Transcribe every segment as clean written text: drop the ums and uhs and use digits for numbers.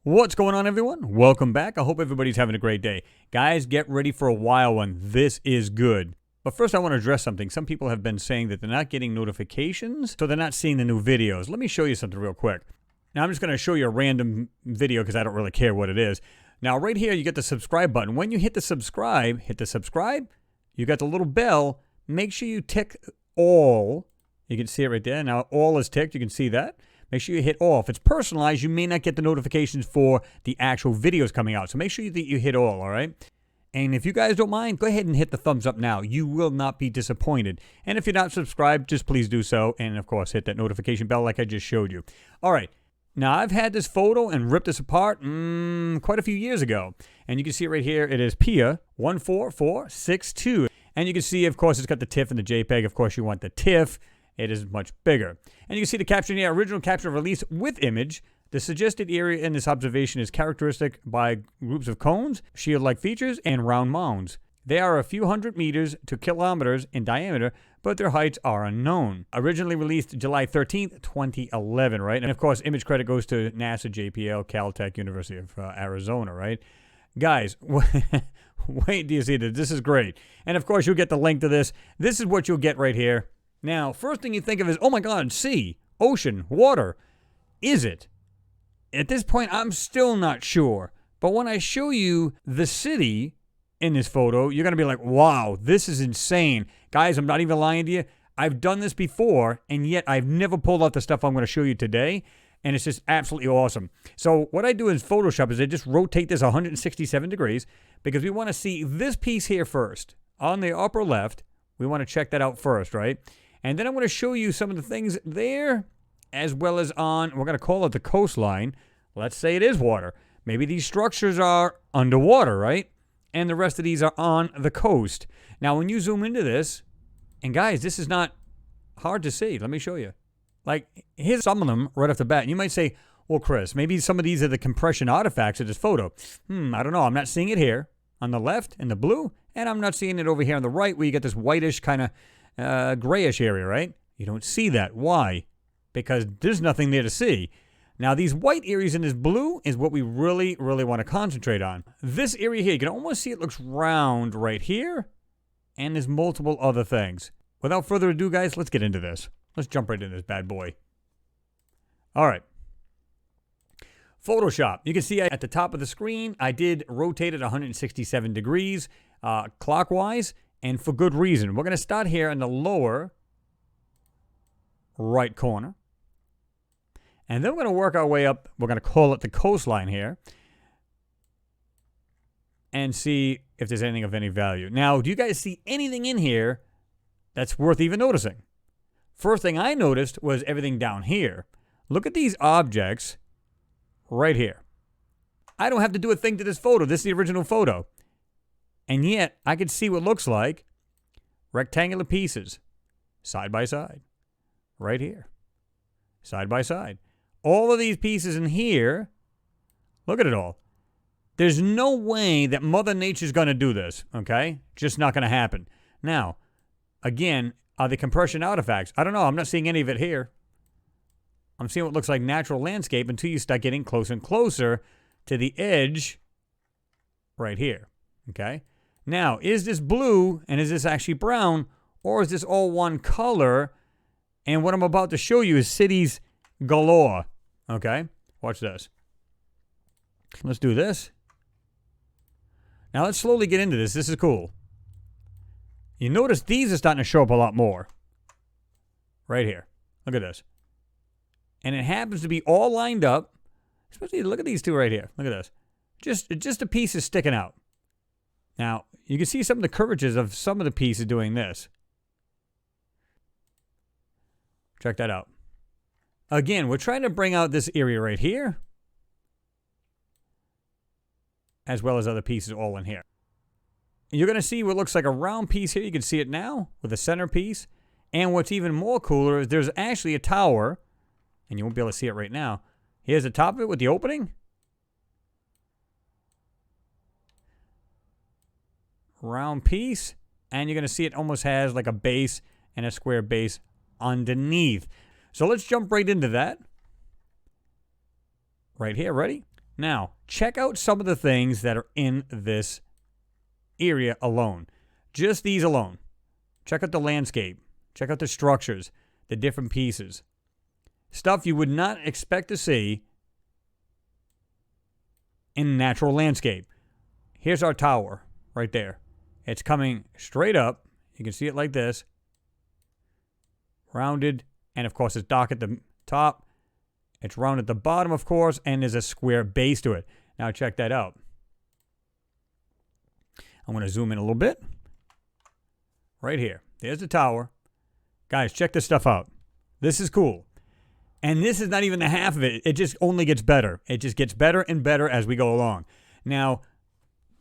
What's going on, everyone? Welcome back. I hope everybody's having a great day. Guys, get ready for a wild one. This is good. But first, I want to address something. Some people have been saying that they're not getting notifications, so they're not seeing the new videos. Let me show you something real quick. Now, I'm just going to show you a random video because I don't really care what it is. Now, right here, you get the subscribe button. When you hit the subscribe, you got the little bell. Make sure you tick all. You can see it right there. Now, all is ticked. You can see that. Make sure you hit all. If it's personalized, you may not get the notifications for the actual videos coming out. So make sure that you hit all right? And if you guys don't mind, go ahead and hit the thumbs up now. You will not be disappointed. And if you're not subscribed, just please do so. And, of course, hit that notification bell like I just showed you. All right. Now, I've had this photo and ripped this apart quite a few years ago. And you can see it right here. It is PIA 14462. And you can see, of course, it's got the TIFF and the JPEG. Of course, you want the TIFF. It is much bigger. And you can see the caption here, original caption release with image. The suggested area in this observation is characteristic by groups of cones, shield-like features, and round mounds. They are a few hundred meters to kilometers in diameter, but their heights are unknown. Originally released July 13th, 2011, right? And of course, image credit goes to NASA, JPL, Caltech, University of Arizona, right? Guys, wait till you see this. This is great. And of course, you'll get the link to this. This is what you'll get right here. Now, first thing you think of is, oh my God, sea, ocean, water. Is it? At this point, I'm still not sure. But when I show you the city in this photo, you're going to be like, wow, this is insane. Guys, I'm not even lying to you. I've done this before, and yet I've never pulled out the stuff I'm going to show you today. And it's just absolutely awesome. So what I do in Photoshop is I just rotate this 167 degrees because we want to see this piece here first. On the upper left, we want to check that out first, right? And then I'm going to show you some of the things there, as well as on, we're going to call it the coastline. Let's say it is water. Maybe these structures are underwater, right? And the rest of these are on the coast. Now, when you zoom into this, and guys, this is not hard to see. Let me show you. Like, here's some of them right off the bat. And you might say, well, Chris, maybe some of these are the compression artifacts of this photo. I don't know. I'm not seeing it here on the left in the blue, and I'm not seeing it over here on the right where you get this whitish kind of grayish area, right? You don't see that. Why? Because there's nothing there to see. Now, these white areas in this blue is what we really, really want to concentrate on. This area here, you can almost see it looks round right here, and there's multiple other things. Without further ado, guys, let's get into this. Let's jump right into this bad boy. All right. Photoshop. You can see at the top of the screen, I did rotate it 167 degrees clockwise, and for good reason. We're going to start here in the lower right corner. And then we're going to work our way up. We're going to call it the coastline here. And see if there's anything of any value. Now, do you guys see anything in here that's worth even noticing? First thing I noticed was everything down here. Look at these objects right here. I don't have to do a thing to this photo. This is the original photo. And yet, I can see what looks like rectangular pieces, side by side, right here, side by side. All of these pieces in here, look at it all. There's no way that Mother Nature's going to do this, okay? Just not going to happen. Now, again, are the compression artifacts? I don't know. I'm not seeing any of it here. I'm seeing what looks like natural landscape until you start getting closer and closer to the edge right here, okay? Now, is this blue and is this actually brown, or is this all one color? And what I'm about to show you is cities galore. Okay? Watch this. Let's do this. Now, let's slowly get into this. This is cool. You notice these are starting to show up a lot more. Right here. Look at this. And it happens to be all lined up. Especially, look at these two right here. Look at this. Just a piece is sticking out. Now, you can see some of the curvatures of some of the pieces doing this. Check that out. Again, we're trying to bring out this area right here, as well as other pieces all in here. And you're going to see what looks like a round piece here. You can see it now with a center piece. And what's even more cooler is there's actually a tower, and you won't be able to see it right now. Here's the top of it with the opening. Round piece, and you're going to see it almost has like a base and a square base underneath. So let's jump right into that. Right here, ready? Now, check out some of the things that are in this area alone. Just these alone. Check out the landscape. Check out the structures, the different pieces. Stuff you would not expect to see in natural landscape. Here's our tower right there. It's coming straight up. You can see it like this. Rounded. And of course, it's dark at the top. It's round at the bottom, of course, and there's a square base to it. Now check that out. I'm going to zoom in a little bit. Right here. There's the tower. Guys, check this stuff out. This is cool. And this is not even the half of it. It just only gets better. It just gets better and better as we go along. Now,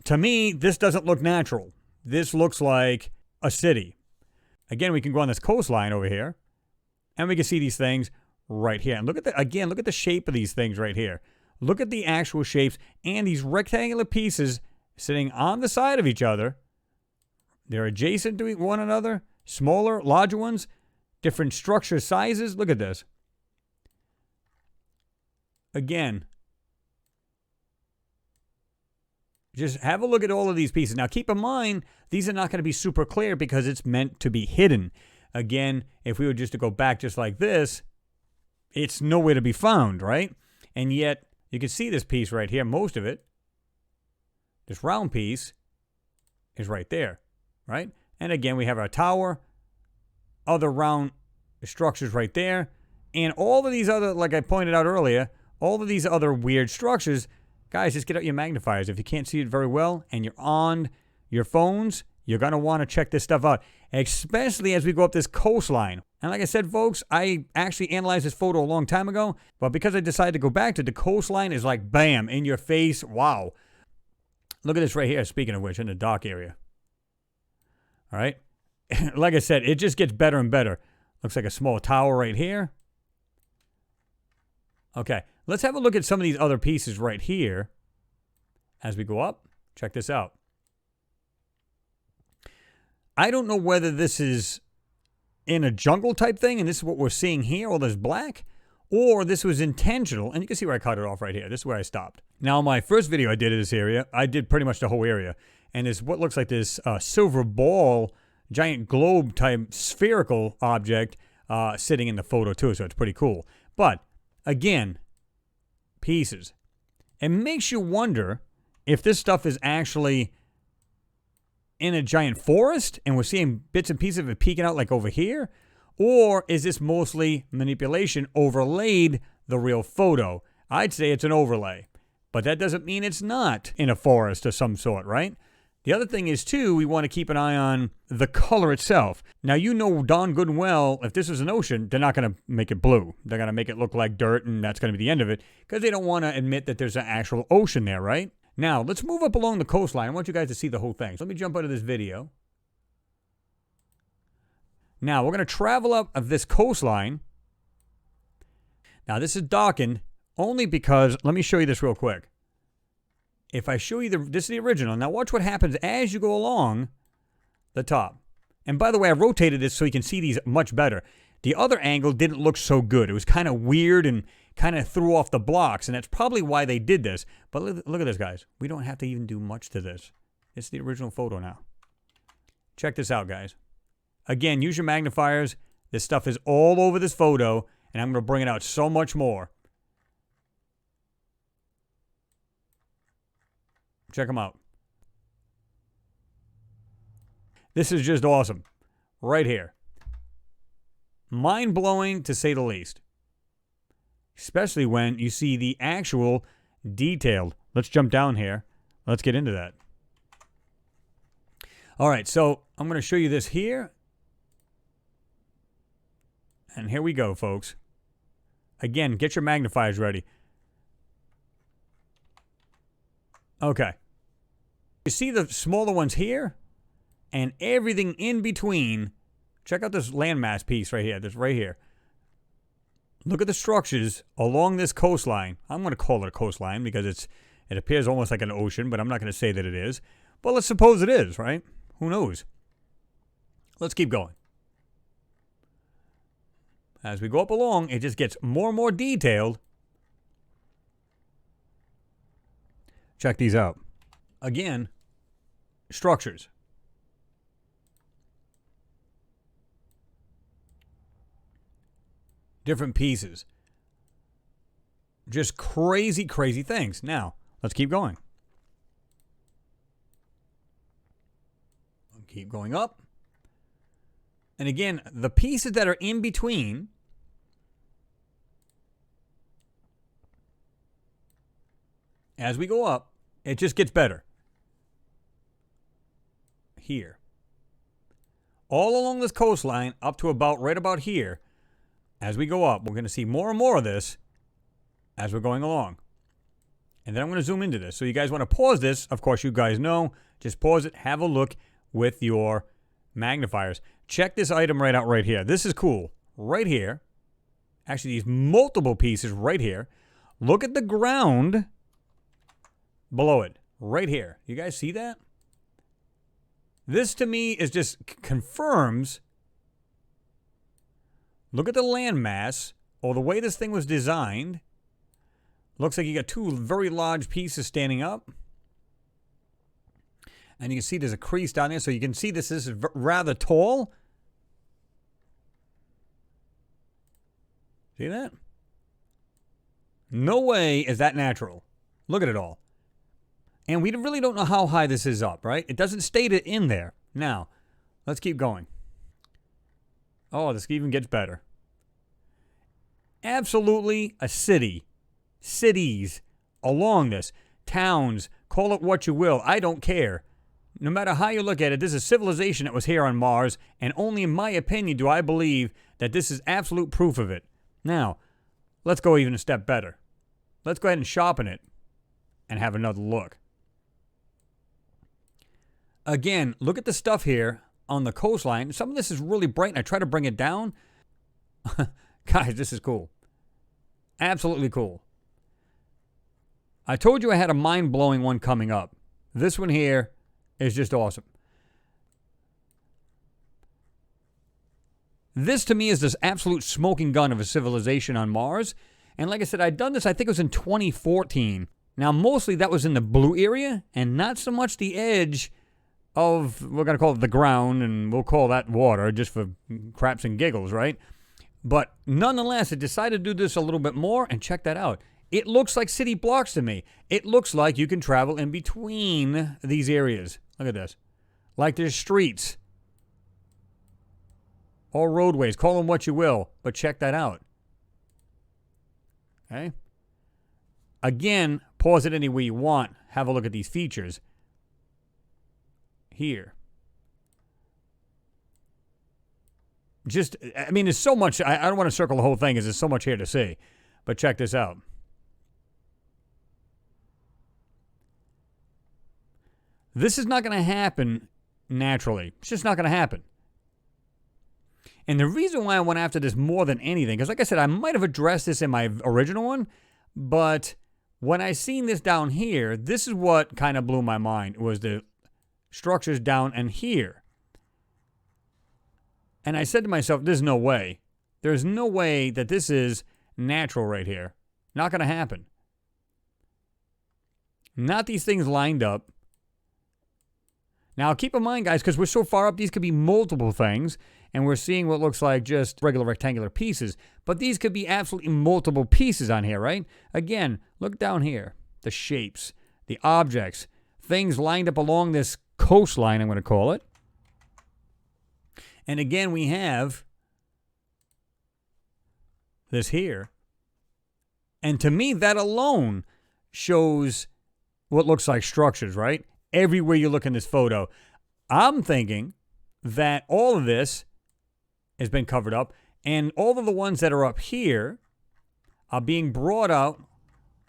to me, this doesn't look natural. This looks like a city. Again, we can go on this coastline over here. And we can see these things right here. And look at the shape of these things right here. Look at the actual shapes and these rectangular pieces sitting on the side of each other. They're adjacent to one another. Smaller, larger ones. Different structure sizes. Look at this. Again, just have a look at all of these pieces. Now, keep in mind, these are not going to be super clear because it's meant to be hidden. Again, if we were just to go back just like this, it's nowhere to be found, right? And yet, you can see this piece right here, most of it. This round piece is right there, right? And again, we have our tower, other round structures right there, and all of these other, like I pointed out earlier, all of these other weird structures. Guys, just get out your magnifiers. If you can't see it very well and you're on your phones, you're going to want to check this stuff out, especially as we go up this coastline. And like I said, folks, I actually analyzed this photo a long time ago, but because I decided to go back to the coastline is like, bam, in your face. Wow. Look at this right here, speaking of which, in the dock area. All right. Like I said, it just gets better and better. Looks like a small tower right here. Okay, let's have a look at some of these other pieces right here as we go up. Check this out. I don't know whether this is in a jungle type thing, and this is what we're seeing here, all this black, or this was intentional, and you can see where I cut it off right here. This is where I stopped. Now, my first video I did of this area, I did pretty much the whole area, and it's what looks like this silver ball, giant globe type spherical object sitting in the photo too, so it's pretty cool. But again, pieces. It makes you wonder if this stuff is actually in a giant forest and we're seeing bits and pieces of it peeking out like over here, or is this mostly manipulation overlaid the real photo? I'd say it's an overlay, but that doesn't mean it's not in a forest of some sort, right? The other thing is, too, we want to keep an eye on the color itself. Now, you know darn good and well, if this is an ocean, they're not going to make it blue. They're going to make it look like dirt, and that's going to be the end of it, because they don't want to admit that there's an actual ocean there, right? Now, let's move up along the coastline. I want you guys to see the whole thing. So let me jump out of this video. Now, we're going to travel up of this coastline. Now, this is darkened only because, let me show you this real quick. If I show you this is the original. Now watch what happens as you go along the top. And by the way, I rotated this so you can see these much better. The other angle didn't look so good. It was kind of weird and kind of threw off the blocks, and that's probably why they did this. But look at this, guys. We don't have to even do much to this. It's the original photo now. Check this out, guys. Again, use your magnifiers. This stuff is all over this photo, and I'm going to bring it out so much more. Check them out. This is just awesome. Right here. Mind-blowing, to say the least. Especially when you see the actual detailed. Let's jump down here. Let's get into that. All right, so I'm going to show you this here. And here we go, folks. Again, get your magnifiers ready. Okay. You see the smaller ones here? And everything in between. Check out this landmass piece right here. This right here. Look at the structures along this coastline. I'm going to call it a coastline because it appears almost like an ocean, but I'm not going to say that it is. But let's suppose it is, right? Who knows? Let's keep going. As we go up along, it just gets more and more detailed. Check these out. Again, structures. Different pieces. Just crazy, crazy things. Now, let's keep going. Keep going up. And again, the pieces that are in between, as we go up, it just gets better. Here. All along this coastline, up to right about here, as we go up, we're going to see more and more of this as we're going along. And then I'm going to zoom into this. So you guys want to pause this. Of course, you guys know. Just pause it. Have a look with your magnifiers. Check this item right out right here. This is cool. Right here. Actually, these multiple pieces right here. Look at the ground below it. Right here. You guys see that? This to me is just confirms. Look at the landmass, or the way this thing was designed. Looks like you got two very large pieces standing up. And you can see there's a crease down there, so you can see this is rather tall. See that? No way is that natural. Look at it all. And we really don't know how high this is up, right? It doesn't state it in there. Now, let's keep going. Oh, this even gets better. Absolutely a city. Cities along this. Towns. Call it what you will. I don't care. No matter how you look at it, this is civilization that was here on Mars, and only in my opinion do I believe that this is absolute proof of it. Now, let's go even a step better. Let's go ahead and sharpen it and have another look. Again, look at the stuff here on the coastline. Some of this is really bright, and I try to bring it down. Guys, this is cool. Absolutely cool. I told you I had a mind-blowing one coming up. This one here is just awesome. This to me is this absolute smoking gun of a civilization on Mars. And like I said, I'd done this, I think it was in 2014. Now, mostly that was in the blue area and not so much the edge of, we're going to call it the ground, and we'll call that water just for craps and giggles, right? But nonetheless, I decided to do this a little bit more, and check that out. It looks like city blocks to me. It looks like you can travel in between these areas. Look at this. Like there's streets. Or roadways. Call them what you will. But check that out. Okay? Again, pause it any way you want. Have a look at these features. Here. Just, I mean, there's so much. I don't want to circle the whole thing because there's so much here to see. But check this out. This is not going to happen naturally. It's just not going to happen. And the reason why I went after this more than anything, because like I said, I might have addressed this in my original one, but when I seen this down here, this is what kind of blew my mind, was the structures down and here. And I said to myself, there's no way. There's no way that this is natural right here. Not going to happen. Not these things lined up. Now, keep in mind, guys, because we're so far up, these could be multiple things, and we're seeing what looks like just regular rectangular pieces. But these could be absolutely multiple pieces on here, right? Again, look down here. The shapes, the objects, things lined up along this coastline, I'm going to call it. And again, we have this here. And to me, that alone shows what looks like structures, right? Everywhere you look in this photo. I'm thinking that all of this has been covered up, and all of the ones that are up here are being brought out,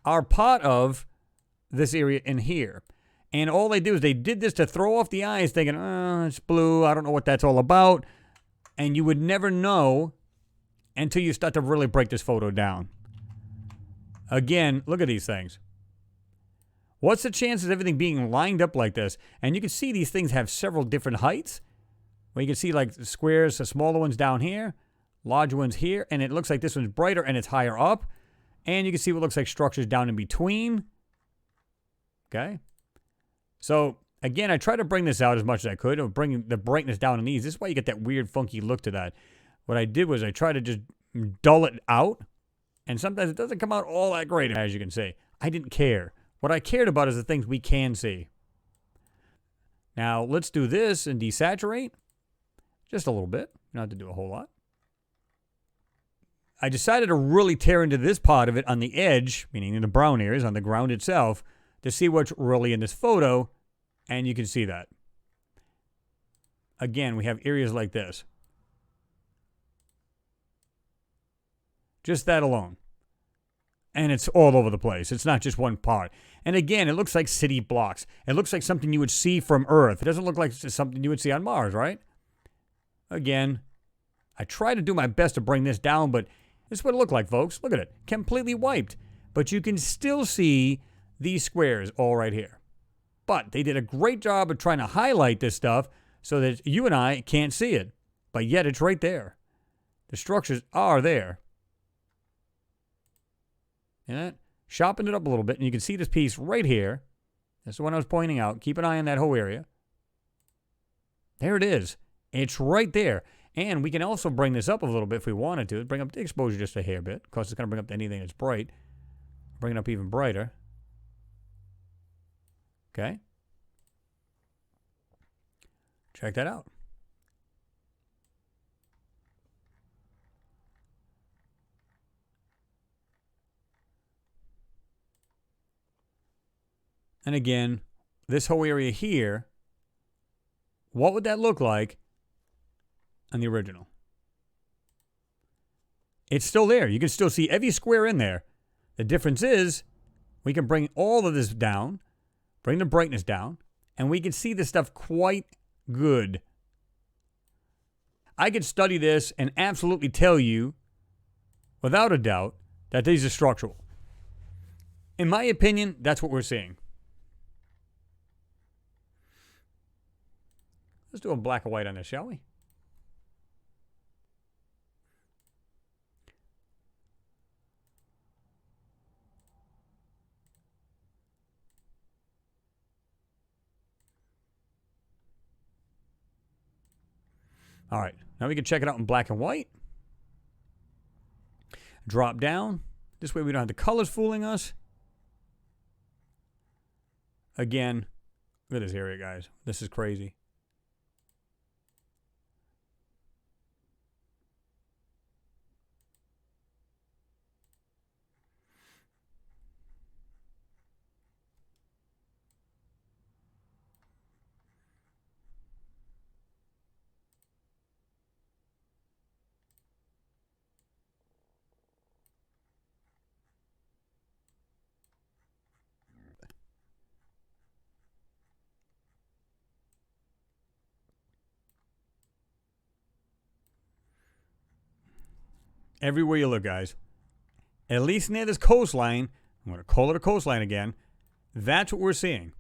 are part of this area in here. And all they do is they did this to throw off the eyes, thinking, oh, it's blue, I don't know what that's all about. And you would never know until you start to really break this photo down. Again, look at these things. What's the chances of everything being lined up like this? And you can see these things have several different heights. Where you can see like the squares, the smaller ones down here, larger ones here, and it looks like this one's brighter and it's higher up. And you can see what looks like structures down in between. Okay? So, again, I try to bring this out as much as I could, or bring the brightness down on these. This is why you get that weird, funky look to that. What I did was I tried to just dull it out, and sometimes it doesn't come out all that great, as you can see. I didn't care. What I cared about is the things we can see. Now, let's do this and desaturate. Just a little bit. You don't have to do a whole lot. I decided to really tear into this part of it on the edge, meaning in the brown areas, on the ground itself, to see what's really in this photo, and you can see that. Again, we have areas like this. Just that alone. And it's all over the place. It's not just one part. And again, it looks like city blocks. It looks like something you would see from Earth. It doesn't look like something you would see on Mars, right? Again, I try to do my best to bring this down, but this is what it looked like, folks. Look at it. Completely wiped. But you can still see these squares all right here. But they did a great job of trying to highlight this stuff so that you and I can't see it. But yet it's right there. The structures are there. And sharpened it up a little bit, and you can see this piece right here. That's the one I was pointing out. Keep an eye on that whole area. There it is. It's right there. And we can also bring this up a little bit if we wanted to. Bring up the exposure just a hair bit. Of course, it's going to bring up anything that's bright. Bring it up even brighter. Okay. Check that out. And again, this whole area here, what would that look like on the original? It's still there. You can still see every square in there. The difference is we can bring all of this down, bring the brightness down, and we can see this stuff quite good. I could study this and absolutely tell you, without a doubt, that these are structural. In my opinion, that's what we're seeing. Let's do a black and white on this, shall we? All right, now we can check it out in black and white. Drop down. This way we don't have the colors fooling us. Again, look at this area, guys. This is crazy. Everywhere you look, guys. At least near this coastline, I'm going to call it a coastline again, that's what we're seeing.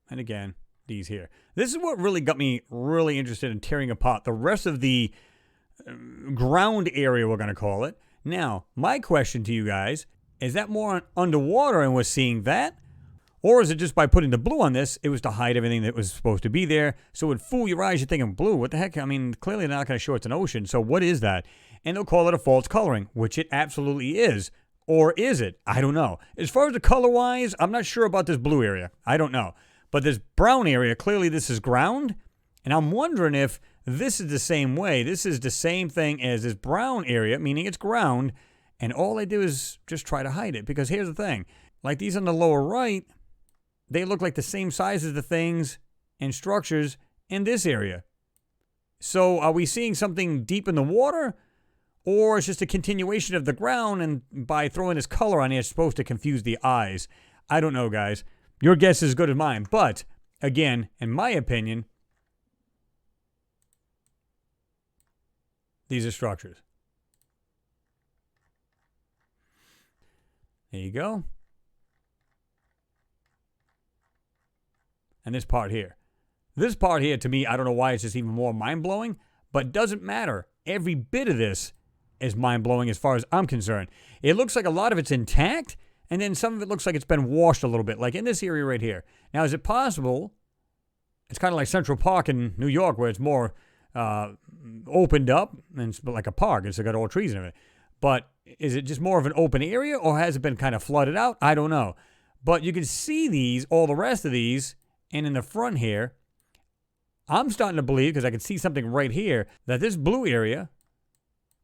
And again, these here. This is what really got me really interested in tearing apart the rest of the ground area, we're going to call it. Now, my question to you guys, is that more underwater and we're seeing that? Or is it just by putting the blue on this, it was to hide everything that was supposed to be there, so it would fool your eyes, you're thinking, blue, what the heck? I mean, clearly they're not going to show it's an ocean, so what is that? And they'll call it a false coloring, which it absolutely is. Or is it? I don't know. As far as the color-wise, I'm not sure about this blue area. I don't know. But this brown area, clearly this is ground, and I'm wondering if this is the same way. This is the same thing as this brown area, meaning it's ground, and all they do is just try to hide it. Because here's the thing. Like these on the lower right, they look like the same size as the things and structures in this area. So are we seeing something deep in the water? Or it's just a continuation of the ground, and by throwing this color on it, it's supposed to confuse the eyes? I don't know, guys. Your guess is as good as mine. But, again, in my opinion, these are structures. There you go. And this part here. This part here, to me, I don't know why it's just even more mind-blowing, but doesn't matter. every bit of this is mind-blowing as far as I'm concerned. It looks like a lot of it's intact, and then some of it looks like it's been washed a little bit, like in this area right here. Now, is it possible? It's kind of like Central Park in New York, where it's more opened up, and it's like a park. It's got all trees in it. But is it just more of an open area, or has it been kind of flooded out? I don't know. But you can see these, all the rest of these, and in the front here, I'm starting to believe, because I can see something right here, that this blue area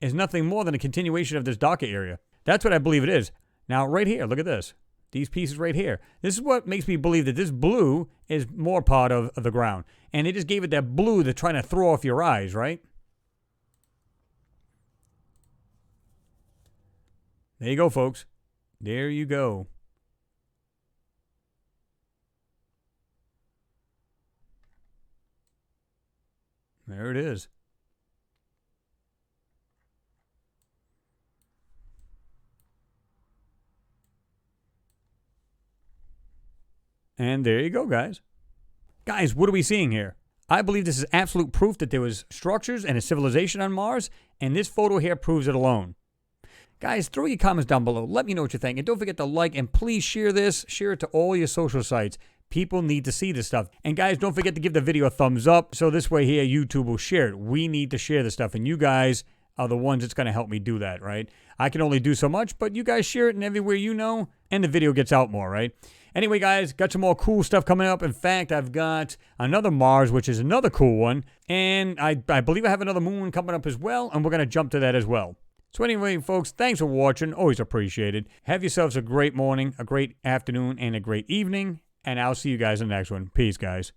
is nothing more than a continuation of this darker area. That's what I believe it is. Now, right here, look at this. These pieces right here. This is what makes me believe that this blue is more part of the ground. And they just gave it that blue to try to throw off your eyes, right? There you go, folks. There you go. There it is. And there you go, guys. Guys, what are we seeing here? I believe this is absolute proof that there was structures and a civilization on Mars, and this photo here proves it alone. Guys, throw your comments down below. Let me know what you think. And don't forget to like and please share this. Share it to all your social sites. People need to see this stuff. And guys, don't forget to give the video a thumbs up. So this way here, YouTube will share it. We need to share this stuff. And you guys are the ones that's going to help me do that, right? I can only do so much, but you guys share it and everywhere you know, and the video gets out more, right? Anyway, guys, got some more cool stuff coming up. In fact, I've got another Mars, which is another cool one. And I believe I have another moon coming up as well, and we're going to jump to that as well. So anyway, folks, thanks for watching. Always appreciated. Have yourselves a great morning, a great afternoon, and a great evening. And I'll see you guys in the next one. Peace, guys.